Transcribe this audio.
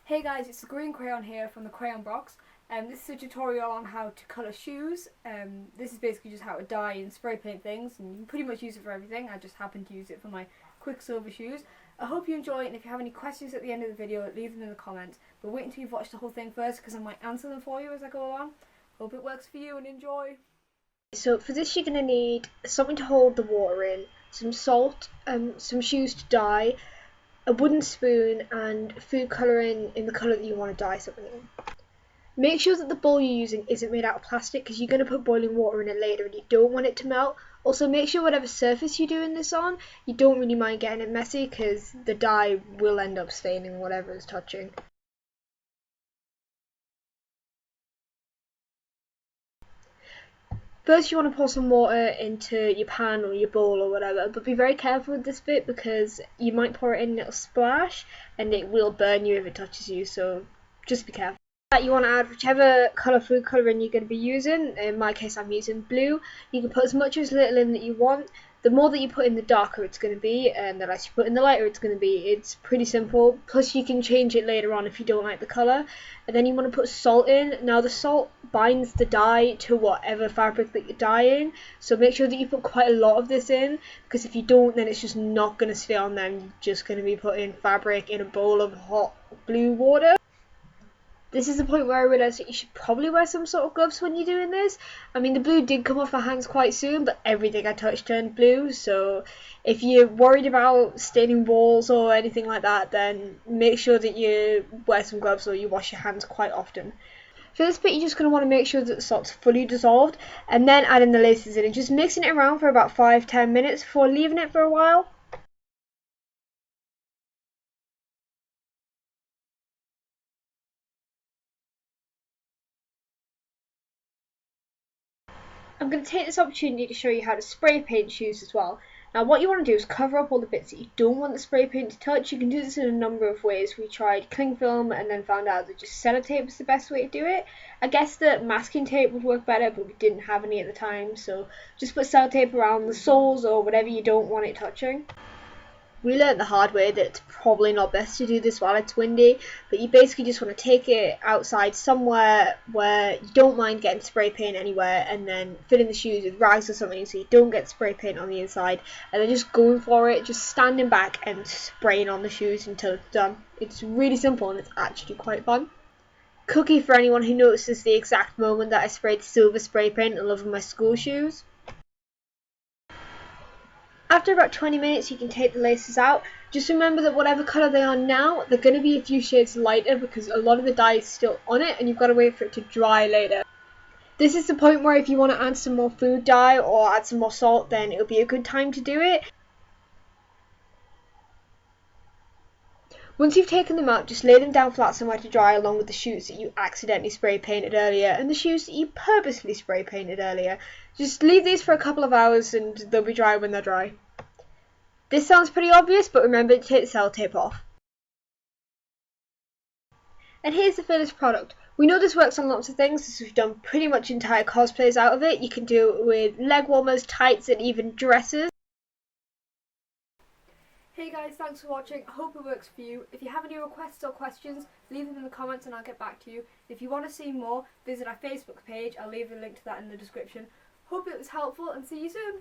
Hey guys, it's the green crayon here from the crayon box. This is a tutorial on how to colour shoes. This is basically just how to dye and spray paint things, and you can pretty much use it for everything. I just happen to use it for my Quicksilver shoes. I hope you enjoy it, and if you have any questions at the end of the video, leave them in the comments. But wait until you've watched the whole thing first, because I might answer them for you as I go along. Hope it works for you and enjoy. So for this you're going to need something to hold the water in, some salt, some shoes to dye, a wooden spoon and food colouring in the colour that you want to dye something in. Make sure that the bowl you're using isn't made out of plastic because you're going to put boiling water in it later and you don't want it to melt. Also make sure whatever surface you're doing this on, you don't really mind getting it messy because the dye will end up staining whatever it's touching. First you want to pour some water into your pan or your bowl or whatever, but be very careful with this bit because you might pour it in and it'll splash and it will burn you if it touches you, so just be careful. You want to add whichever colour food colouring you're going to be using. In my case I'm using blue. You can put as much or as little in that you want. The more that you put in the darker it's going to be, and the less you put in the lighter it's going to be. It's pretty simple, plus you can change it later on if you don't like the colour. And then you want to put salt in. Now the salt binds the dye to whatever fabric that you're dyeing, so make sure that you put quite a lot of this in, because if you don't then it's just not going to stay on there and you're just going to be putting fabric in a bowl of hot blue water. This is the point where I realised that you should probably wear some sort of gloves when you're doing this. I mean, the blue did come off my hands quite soon, but everything I touched turned blue, so if you're worried about staining walls or anything like that, then make sure that you wear some gloves or you wash your hands quite often. For this bit, you're just going to want to make sure that the salt's fully dissolved, and then adding the laces in and just mixing it around for about 5-10 minutes before leaving it for a while. I'm going to take this opportunity to show you how to spray paint shoes as well. Now what you want to do is cover up all the bits that you don't want the spray paint to touch. You can do this in a number of ways. We tried cling film and then found out that just sellotape was the best way to do it. I guess that masking tape would work better, but we didn't have any at the time, so just put sellotape around the soles or whatever you don't want it touching. We learned the hard way that it's probably not best to do this while it's windy, but you basically just want to take it outside somewhere where you don't mind getting spray paint anywhere, and then fill in the shoes with rags or something so you don't get spray paint on the inside, and then just going for it, just standing back and spraying on the shoes until it's done. It's really simple and it's actually quite fun. Cookie for anyone who notices the exact moment that I sprayed silver spray paint all over my school shoes. After about 20 minutes you can take the laces out. Just remember that whatever colour they are now, they're going to be a few shades lighter because a lot of the dye is still on it and you've got to wait for it to dry later. This is the point where if you want to add some more food dye or add some more salt, then it'll be a good time to do it. Once you've taken them out, just lay them down flat somewhere to dry along with the shoes that you accidentally spray painted earlier and the shoes that you purposely spray painted earlier. Just leave these for a couple of hours and they'll be dry when they're dry. This sounds pretty obvious, but remember to take the sellotape off. And here's the finished product. We know this works on lots of things, as we've done pretty much entire cosplays out of it. You can do it with leg warmers, tights and even dresses. Hey guys, thanks for watching. I hope it works for you. If you have any requests or questions, leave them in the comments and I'll get back to you. If you want to see more, visit our Facebook page. I'll leave a link to that in the description. Hope it was helpful and see you soon.